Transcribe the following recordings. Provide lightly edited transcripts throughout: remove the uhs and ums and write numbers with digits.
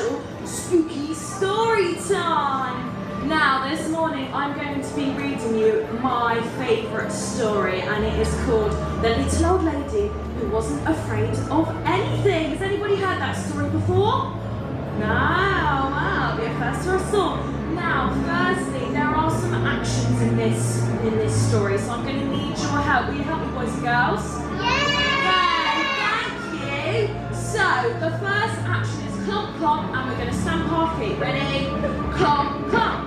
special spooky story time. Now this morning I'm going to be reading you my favourite story, and it is called The Little Old Lady Who Wasn't Afraid of Anything. Has anybody heard that story before? No, wow, be a first for us all. Now firstly, there are some actions in this story, so I'm going to need your help. Will you help me, boys and girls? So, the first action is clomp clomp, and we're going to stamp our feet. Ready? Clomp clomp.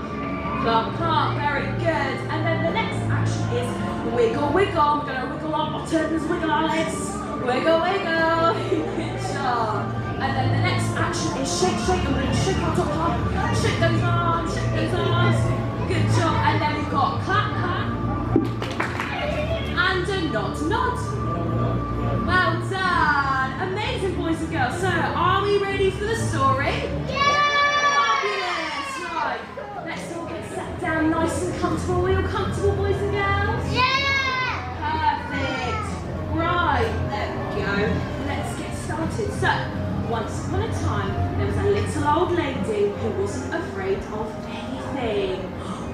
Clomp clomp. Very good. And then the next action is wiggle wiggle. We're going to wiggle our buttons, wiggle our legs. Wiggle wiggle. Good job. And then the next action is shake shake, and we're going to shake our top half. Shake those arms, shake those arms. Good job. And then we've got clap clap. And a nod nod. Well done! Amazing, boys and girls. So, are we ready for the story? Yeah! Fabulous! Right, let's all get sat down nice and comfortable. Are you all comfortable, boys and girls? Yeah! Perfect. Right, there we go. Let's get started. So, once upon a time, there was a little old lady who wasn't afraid of anything.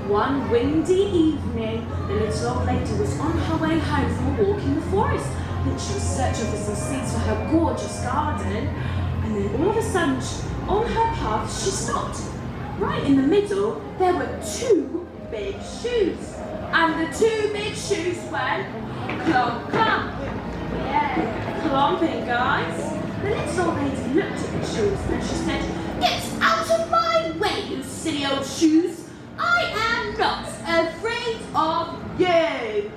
One windy evening, the little old lady was on her way home from a walk in the forest. I think she was searching for some seeds for her gorgeous garden, and then all of a sudden, on her path, she stopped. Right in the middle, there were two big shoes, and the two big shoes went clomp clomp. Yeah, clomping, guys. The little old lady looked at the shoes and she said, "Get out of my way, you silly old shoes! I am not afraid of you."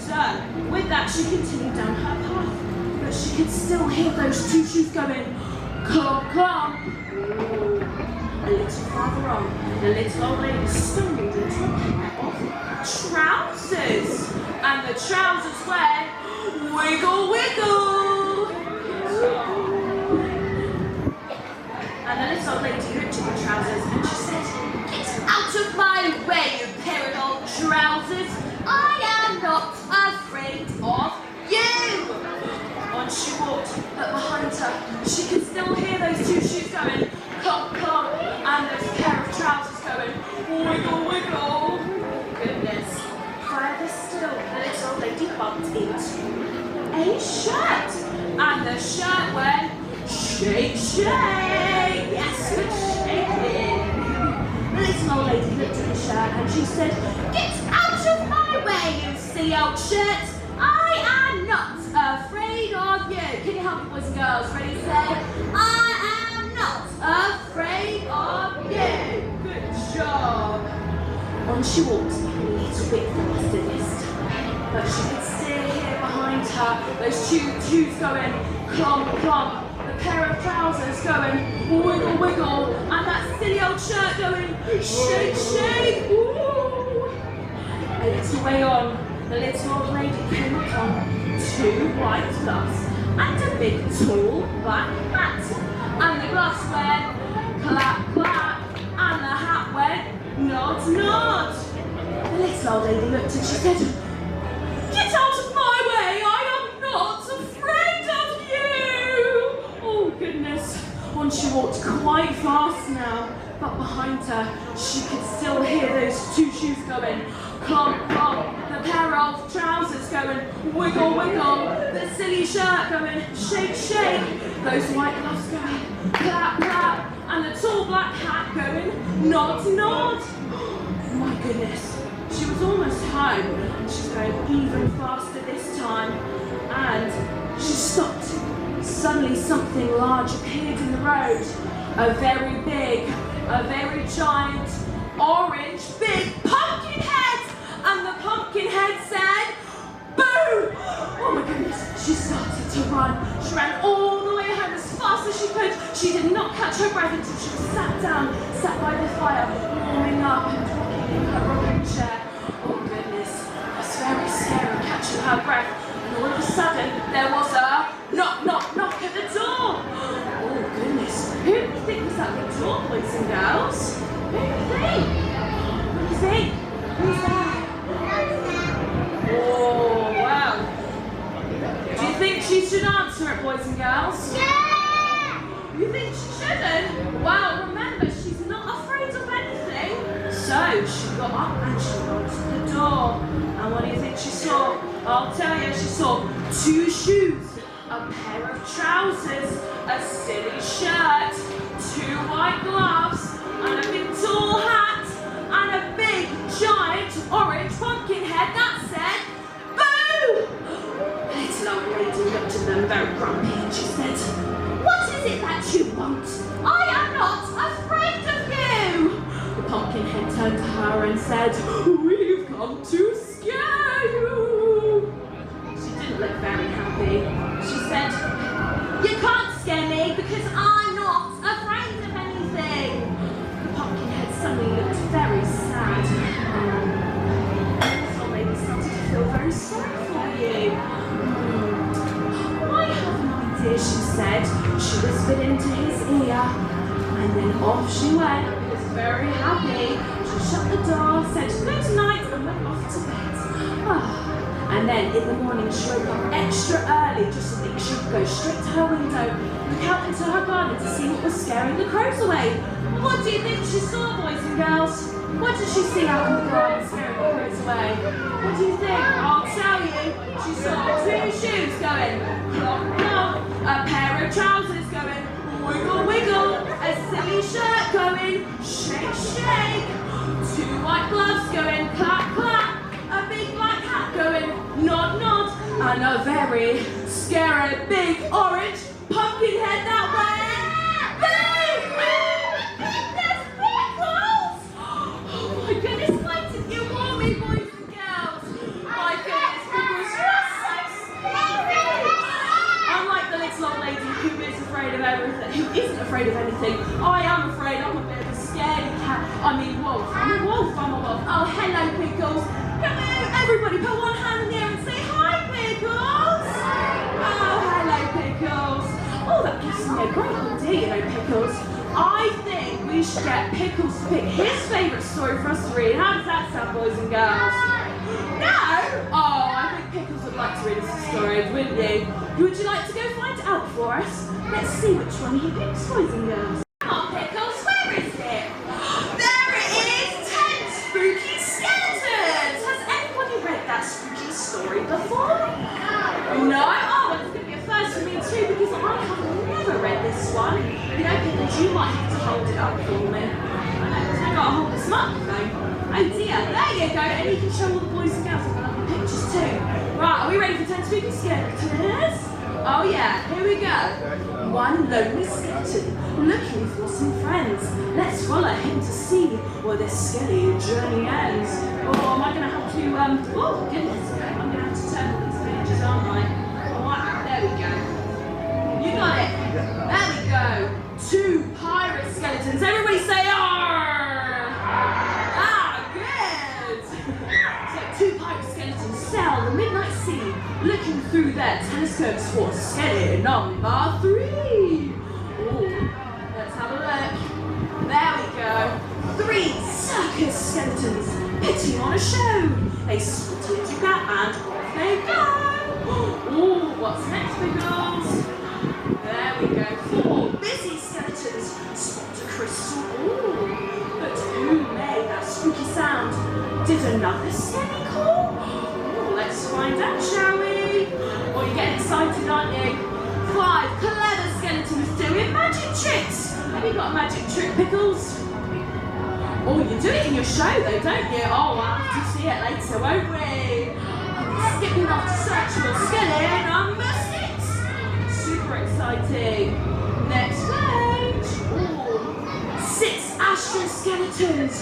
So, with that, she continued down her path, but she could still hear those two shoes going clomp clomp. A little farther on, the little old lady stumbled into a pair of trousers, and the trousers went wiggle wiggle. And the little old lady looked at the trousers and she said, "Get out of my way, you pair of old trousers! I am not afraid of you!" On she walked, but behind her, she could still hear those two shoes going clomp clomp, and those pair of trousers going wiggle wiggle. Goodness. Further still, the little old lady bumped into a shirt, and the shirt went shake shake. Yes, we're shaking. The little old lady looked at the shirt and she said, "Get out of my way, you silly old shirt! I am not afraid of you." Can you help me, boys and girls? Ready, say, "I am not afraid of you." Good job. On she walked, a little bit faster this time, but she could still hear behind her those two shoes going clomp clomp, the pair of trousers going wiggle wiggle, and that silly old shirt going shake shake. Ooh. A little way on, the little old lady came upon two white gloves and a big tall black hat, and the gloves went clap clap, and the hat went nod nod. The little old lady looked and she said, "Get out of my way, I am not afraid of you." Oh goodness. On she walked quite fast now, but behind her she could still hear those two shoes going clomp clomp, the pair of trousers going wiggle wiggle, the silly shirt going shake shake, those white gloves going clap clap, and the tall black hat going nod nod. Oh my goodness. She was almost home, and she's going even faster this time, and she stopped. Suddenly something large appeared in the road. A very big, a very giant, orange, big pumpkin head! And the pumpkin head said, "Boo!" Oh my goodness, she started to run. She ran all the way home as fast as she could. She did not catch her breath until she was sat down, sat by the fire, warming up and rocking in her rocking chair. Oh goodness, it was very scary catching her breath. And all of a sudden, there was a knock, knock, knock at the door. Oh goodness, who do you think was at the door, boys and girls? Who do you think? What do you think? Who's there? Oh, wow. Do you think she should answer it, boys and girls? Yeah! You think she shouldn't? got up and she opened the door. And what do you think she saw? I'll tell you, she saw 2 shoes, a pair of trousers, a silly shirt, 2 white gloves, and a big tall hat, and a big giant orange pumpkin head that said, "Boo!" The little old lady looked at them very grumpy and she said, "What is it that you want? I am not afraid of you." The pumpkin head turned to her and said, "We've come to scare you." She didn't look very happy. She said, "You can't scare me because I'm not afraid of anything." The pumpkin head suddenly looked very sad. The little lady started to feel very sorry for you. "I have an idea," she said. She whispered into his ear. And then off she went. She was very happy. She shut the door, said good night, and went off to bed. And then in the morning she woke up extra early just so that she could go straight to her window, look out into her garden to see what was scaring the crows away. What do you think she saw, boys and girls? What did she see out in the garden scaring the crows away? What do you think? I'll tell you. She saw 2 shoes going clop clop, a pair of trousers going wiggle wiggle, a silly shirt going shake shake, 2 white gloves going clap clap, a big black hat going nod nod, and a very scary big orange pumpkin head that went boo! There's Pickles! Oh my goodness, why didn't you warn me, boys and girls? My goodness, Pickles, you're so scary! Unlike the little old lady who is afraid of everything, who isn't afraid of anything, I am afraid. I'm a bit of a scaredy cat. I mean wolf. I'm a wolf, I'm a wolf. Oh, hello, Pickles. Hello, everybody put one hand in the air and say hi, Pickles. Oh, hello, Pickles. Oh, that gives me a great idea, you know, Pickles. I think we should get Pickles to pick his favourite story for us to read. How does that sound, boys and girls? No? Oh, I think Pickles would like to read us a story, wouldn't you? Would you like to go find it out for us? Let's see which one he picks, boys and girls. Come on, Pickles, where is it? There it is! 10 spooky skeletons! Has anybody read that spooky story before? No? Oh, well, it's going to be a first for me too because I have never read this one. You know, Pickles, you might have to hold it up for me. I know, because I've got to hold this microphone. Oh dear, there you go, and you can show all the boys and girls I've got the pictures too. Right, are we ready for 10 spooky skeletons? Oh yeah, here we go. One lonely skeleton looking for some friends. Let's follow him to see where this scary journey ends. Oh, am I going to have to, oh goodness, I'm going to have to turn all these pages, aren't I? Alright, there we go. You got it. There we go. 2 pirate skeletons. Everybody say arr! Ah, good. So 2 pirate skeletons sail the midnight sea, looking through their telescopes for skeleton number 3. Ooh, let's have a look. There we go. 3 circus skeletons pitching on a show. They spotted together and off they go. Ooh, what's next, Pickles? There we go. 4 busy skeletons spot a crystal ball. But who made that spooky sound? Did another skeleton call? Ooh, let's find out, shall we? Oh, you're getting excited, aren't you? 5 clever skeletons doing magic tricks. Have you got a magic trick, Pickles? Oh, you do it in your show though, don't you? Oh, we'll have to see it later, won't we? Skipping off to search for skeleton number 6. Super exciting. Next page. Ooh. 6 astro skeletons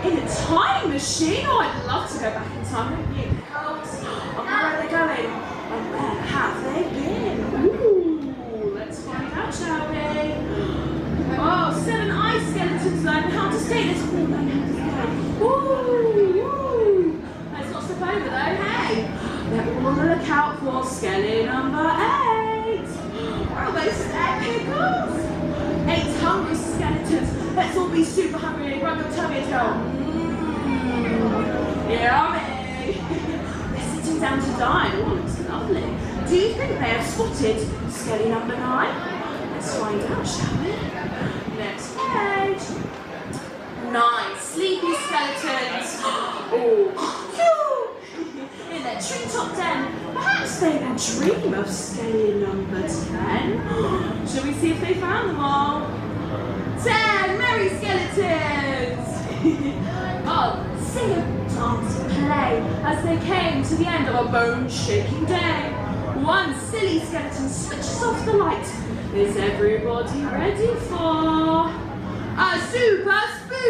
in a time machine. Oh, I'd love to go back in time, wouldn't you? Pickles? Oh, where are they going? And where have they been? Ooh, let's find out, shall we? Oh, 7 ice skeletons learn how to skate. Let's all learn how to skate. Ooh. Let's not step over though, hey. They're all on the lookout for skeleton number 8. Where are they there, Pickles? 8 hungry skeletons. Let's all be super hungry and grab your tummy and go, yummy. They're sitting down to dine. Oh, looks lovely. Do you think they have spotted skeleton number 9? Let's find out, shall we? Next page. 9 sleepy skeletons. Oh, in their treetop den. Perhaps they will dream of scaling number 10. Shall we see if they found them all? 10 merry skeletons! Oh, sing and dance and play as they came to the end of a bone-shaking day. One silly skeleton switches off the light. Is everybody ready for a super spooky